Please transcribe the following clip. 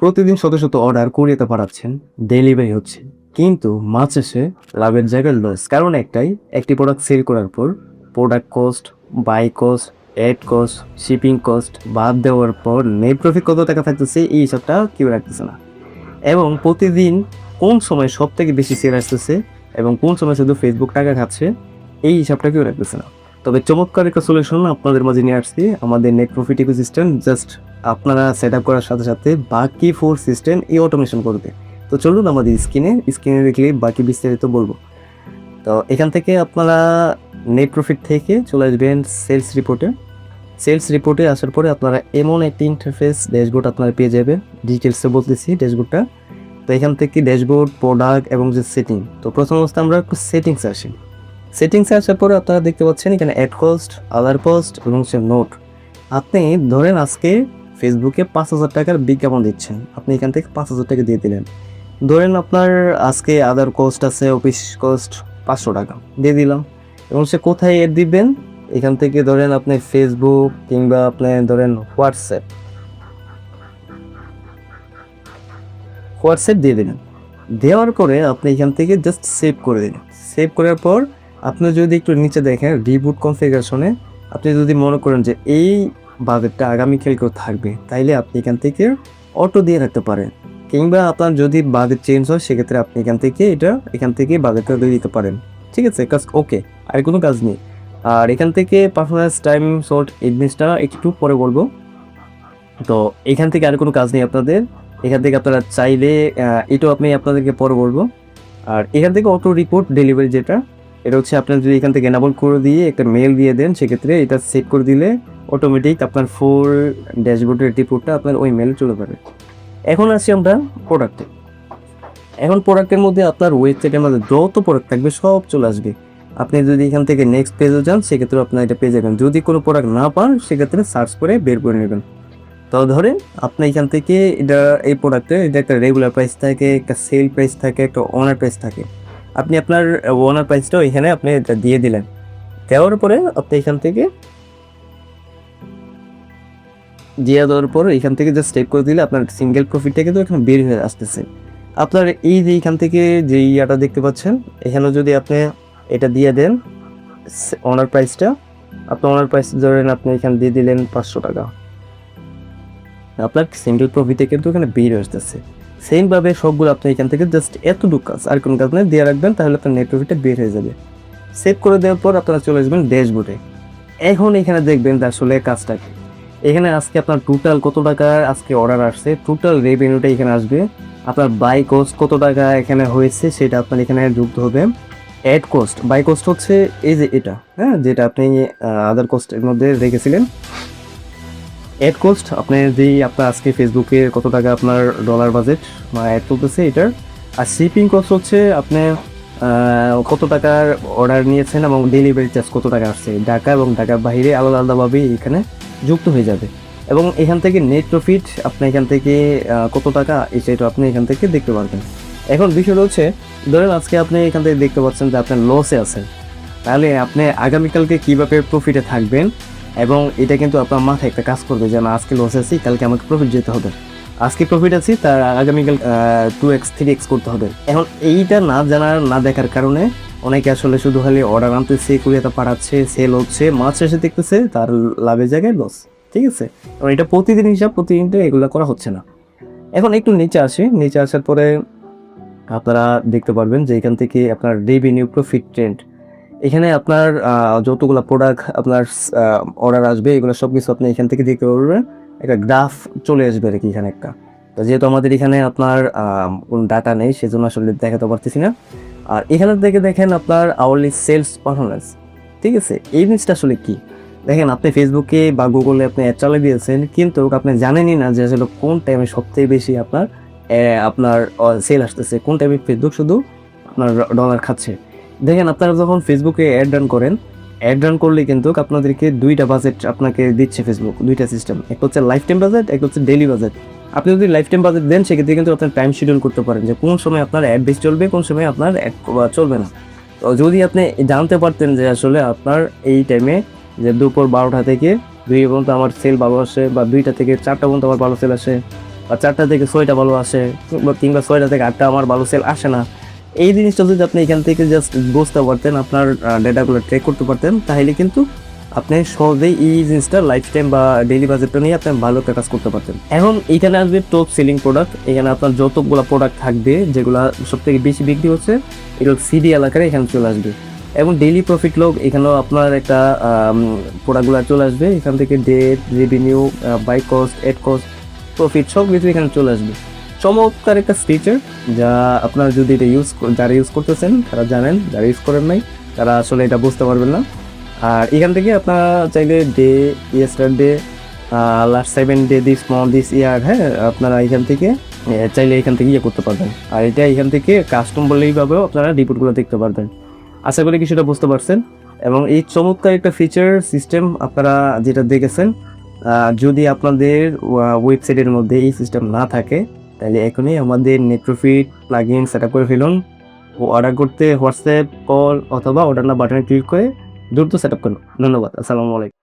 প্রতিদিন শত শত অর্ডার কুরিয়াতে পাঠাচ্ছেন, ডেলিভারি হচ্ছে, কিন্তু মাস শেষে লাভের জায়গায় লস। কারণ একটি প্রোডাক্ট সেল করার পর product cost, buy cost, ad cost, shipping cost বাদ দেওয়ার পর নেট প্রফিট কত টাকা থাকতেছে এই হিসাবটা কেউ রাখতেছে না। এবং প্রতিদিন কোন সময় সব থেকে বেশি সেল আসতেছে এবং কোন সময় শুধু ফেসবুক টাকা খাচ্ছে এই হিসাবটা কেউ রাখতেছে না। তবে চমৎকার একটা সলিউশন আপনাদের মাঝে নিয়ে আসছি, আমাদের নেট প্রফিট ইকোসিস্টেম। জাস্ট আপনারা সেট আপ করার সাথে সাথে বাকি 4 সিস্টেম এই অটোমেশন করবে। তো চলুন আমাদের স্ক্রিনে দেখলে বাকি বিস্তারিত বলবো। তো এখান থেকে আপনারা নেট প্রফিট থেকে চলে আসবেন সেলস রিপোর্টে আসার পরে আপনারা এমন একটি ইন্টারফেস ড্যাশবোর্ড আপনারা পেয়ে যাবেন। ডিটেলসে বলতেছি ড্যাশবোর্ডটা। তো এখান থেকে ড্যাশবোর্ড, প্রোডাক্ট এবং যে সেটিং। তো প্রথম অবস্থায় আমরা একটু সেটিংসে আসি। সেটিংসে আসার পরে আপনারা দেখতে পাচ্ছেন এখানে অ্যাড কস্ট, আদার কস্ট এবং সে নোট। আপনি ধরেন আজকে ফেসবুকে 5,000 টাকার বিজ্ঞাপন দিচ্ছেন, আপনি এখান থেকে 5,000 টাকা দিয়ে দিলেন। ধরেন আপনার আজকে আদার কস্ট আছে, অফিস কস্ট 500 টাকা দিয়ে দিলাম। এবং সে কোথায় অ্যাড দিবেন, এখান থেকে ধরেন আপনি ফেসবুক কিংবা আপনি ধরেন হোয়াটসঅ্যাপ দিয়ে দিলেন। দেওয়ার পরে আপনি এখান থেকে জাস্ট সেভ করে দিন। সেভ করার পর আপনি যদি একটু নিচে দেখেন রিবুট কনফিগারেশনে, আপনি যদি মনে করেন যে এই বাজেটটা আগামীকালকেও থাকবে, তাইলে আপনি এখান থেকে অটো দিয়ে রাখতে পারেন। কিংবা আপনার যদি বাজেট চেঞ্জ হয় সেক্ষেত্রে আপনি এখান থেকে বাজেটটা দিয়ে দিতে পারেন। ঠিক আছে, কাজ ওকে, আর কোনো কাজ নেই। আর এখান থেকে পারফরমেন্স, টাইম, সল্ট, এই জিনিসটা একটু পরে বলবো। তো এখান থেকে আর কোনো কাজ নেই আপনাদের। এখান থেকে আপনারা চাইলে এটাও আপনি আপনাদেরকে পরে বলবো। আর এখান থেকে অটো রিপোর্ট ডেলিভারি যেটা, এটা হচ্ছে আপনার যদি এখান থেকে এনাবল করে দিয়ে একটা মেল দিয়ে দেন, সেক্ষেত্রে এটা সেভ করে দিলে অটোমেটিক আপনার ফুল ড্যাশবোর্ডের রিপোর্টটা আপনার ওই মেলে চলে যাবে। এখন আসি আমরা প্রোডাক্টে। এখন প্রোডাক্টের মধ্যে আপনার ওয়েবসাইটের মধ্যে যত প্রোডাক্ট থাকবে সব চলে আসবে। আপনি যদি এখান থেকে নেক্সট পেজে যান সেক্ষেত্রে আপনার এটা পেয়ে যাবেন। যদি কোনো প্রোডাক্ট না পান সেক্ষেত্রে সার্চ করে বের করে নেবেন। তো ধরেন আপনি এখান থেকে এই প্রোডাক্টে এটা একটা রেগুলার প্রাইস থাকে, একটা সেল প্রাইস থাকে, একটা ওনার প্রাইস থাকে। আপনি আপনার ওনার প্রাইসটাও এখানে আপনি এটা দিয়ে দিলেন। দেওয়ার পরে আপনি এখান থেকে দেওয়ার পর এখান থেকে জাস্ট স্টেপ করে দিলে আপনার সিঙ্গেল প্রফিটটা কিন্তু এখানে বের হয়ে আসতেছে। আপনার এই যে এখান থেকে যে ইয়াটা দেখতে পাচ্ছেন, এখানেও যদি আপনি এটা দিয়ে দেন ওনার প্রাইসটা, আপনার ওনার প্রাইস ধরেন আপনি এখানে দিয়ে দিলেন 500 টাকা, আপনার সিঙ্গেল প্রফিটে কিন্তু এখানে বের আসতেছে। সেমভাবে সবগুলো আপনি এখান থেকে জাস্ট এতটুকু কাজ, আর কোনো কাজ নেই, দিয়ে রাখবেন, তাহলে আপনার নেট প্রফিটটা বের হয়ে যাবে। সেভ করে দেওয়ার পর আপনারা চলে আসবেন ড্যাশবোর্ডে। এখন এখানে দেখবেন যে আসলে কাজটা কি। এখানে আজকে আপনার টোটাল কত টাকা আজকে অর্ডার আসছে, টোটাল রেভিনিউটা এখানে আসবে। আপনার বাই কস্ট কত টাকা এখানে হয়েছে সেটা আপনার এখানে যুক্ত হবে। অ্যাড কস্ট, বাই কস্ট হচ্ছে এই যে এটা, হ্যাঁ, যেটা আপনি আদার কস্টের মধ্যে রেখেছিলেন। অ্যাড কস্ট আপনি আপনার আজকে ফেসবুকে কত টাকা আপনার ডলার বাজেট অ্যাড চলতেছে এটার। আর শিপিং কস্ট হচ্ছে আপনি কত টাকার অর্ডার নিয়েছেন এবং ডেলিভারি চার্জ কত টাকা আসছে, ঢাকা এবং ঢাকার বাইরে আলাদা আলাদাভাবে এখানে যুক্ত হয়ে যাবে। এবং এখান থেকে নেট প্রফিট আপনি এখান থেকে কত টাকা সেটা আপনি এখান থেকে দেখতে পারবেন। এখন বিষয়টা হচ্ছে ধরেন আজকে আপনি এখান থেকে দেখতে পাচ্ছেন যে আপনার লসে আছেন, তাহলে আপনি আগামীকালকে কীভাবে প্রফিটে থাকবেন, এবং এটা কিন্তু আপনার মাথায় একটা কাজ করবে যে না আজকে লস আছি, কালকে আমাকে প্রফিট যেতে হবে। আজকে প্রফিট আছি, তার আগামীকাল 2x 3x করতে হবে। এখন এইটা না জানার না দেখার কারণে অনেকে আসলে শুধু খালি অর্ডার আনতেছে, কুরিয়াতে পাঠাচ্ছে, সেল হচ্ছে, মাছ শেষে দেখতেছে তার লাভের জায়গায় লস। ঠিক আছে, এবং এটা প্রতিদিন হিসাব, প্রতিদিন এগুলো করা হচ্ছে না। এখন একটু নিচে আসার পরে আপনারা দেখতে পারবেন যে এখান থেকে আপনার রেভিনিউ, প্রফিট, ট্রেন্ড, এখানে আপনার যতগুলো প্রোডাক্ট আপনার অর্ডার আসবে এগুলো সব কিছু আপনি এখান থেকে দেখতে পারবেন। একটা গ্রাফ চলে আসবে আর কি এখানে একটা। তো যেহেতু আমাদের এখানে আপনার কোনো ডাটা নেই সেজন্য আসলে দেখাতে পারতেছি না। আর এখানে থেকে দেখেন আপনার আওয়ারলি সেলস পারফরমেন্স। ঠিক আছে, এই জিনিসটা আসলে কি, দেখেন আপনি ফেসবুকে বা গুগলে আপনি অ্যাড চালিয়ে দিয়েছেন, কিন্তু আপনি জানেনই না যে আসলে কোন টাইমে সবথেকে বেশি আপনার সেল আসতেছে, কোন টাইমে ফেসবুক শুধু আপনার ডলার খাচ্ছে। দেখেন আপনারা যখন ফেসবুকে অ্যাড রান করলে কিন্তু আপনাদেরকে দুইটা বাজেট আপনাকে দিচ্ছে ফেসবুক, দুইটা সিস্টেম, একটা হচ্ছে লাইফ টাইম বাজেট, একটা হচ্ছে ডেইলি বাজেট। আপনি যদি লাইফ টাইম বাজেট দেন সেক্ষেত্রে কিন্তু আপনার টাইম শিডিউল করতে পারেন যে কোন সময় আপনার অ্যাড বেশি চলবে, কোন সময় আপনার অ্যাড চলবে না। তো যদি আপনি জানতে পারতেন যে আসলে আপনার এই টাইমে যে দুপুর 12টা থেকে 2 পর্যন্ত আমার সেল ভালো আসে, বা 2টা থেকে 4টা পর্যন্ত আমার ভালো সেল আসে, বা 4টা থেকে 6টা ভালো আসে, কিংবা 6টা থেকে 8টা আমার ভালো সেল আসে না, এই জিনিসটা যদি আপনি এখান থেকে জাস্ট বুঝতে পারতেন, আপনার ডেটাগুলো ট্র্যাক করতে পারতেন, তাহলে কিন্তু আপনি সহজেই এই জিনিসটা লাইফ টাইম বা ডেইলি বাজেটটা নিয়ে আপনি ভালো একটা কাজ করতে পারতেন। এখন এখানে আসবে টপ সেলিং প্রোডাক্ট। এখানে আপনার যতগুলো প্রোডাক্ট থাকবে যেগুলো সব থেকে বেশি বিক্রি হচ্ছে, এগুলো সিডি এলাকায় এখানে চলে আসবে। এবং ডেইলি প্রফিট লগ, এখানেও আপনার একটা প্রোডাক্টগুলো চলে আসবে। এখান থেকে date, revenue, buy cost, ad cost, profit সব কিছু এখানে চলে আসবে। চমৎকার একটা ফিচার, যা আপনারা যদি এটা যারা ইউজ করতেছেন তারা জানেন, যারা ইউজ করেন নাই তারা আসলে এটা বুঝতে পারবেন না। আর এখান থেকে আপনারা চাইলে day, yesterday, last 7 day, this month, this ইয়ার, হ্যাঁ, আপনারা এখান থেকে চাইলে এখান থেকে ইয়ে করতে পারবেন। আর এটা এখান থেকে কাস্টম বলেইভাবেও আপনারা রিপোর্টগুলো দেখতে পারবেন। আশা করি কিছুটা বুঝতে পারছেন। এবং এই চমৎকার একটা ফিচার সিস্টেম আপনারা যেটা দেখেছেন, যদি আপনাদের ওয়েবসাইটের মধ্যে এই সিস্টেম না থাকে, তাহলে এখনই আমাদের নেটপ্রফিট প্লাগইন সেট আপ করে ফেলুন। অর্ডার করতে হোয়াটসঅ্যাপ, কল অথবা অর্ডার না বাটনে ক্লিক করে দ্রুত সেট আপ করুন। ধন্যবাদ। আসসালামু আলাইকুম।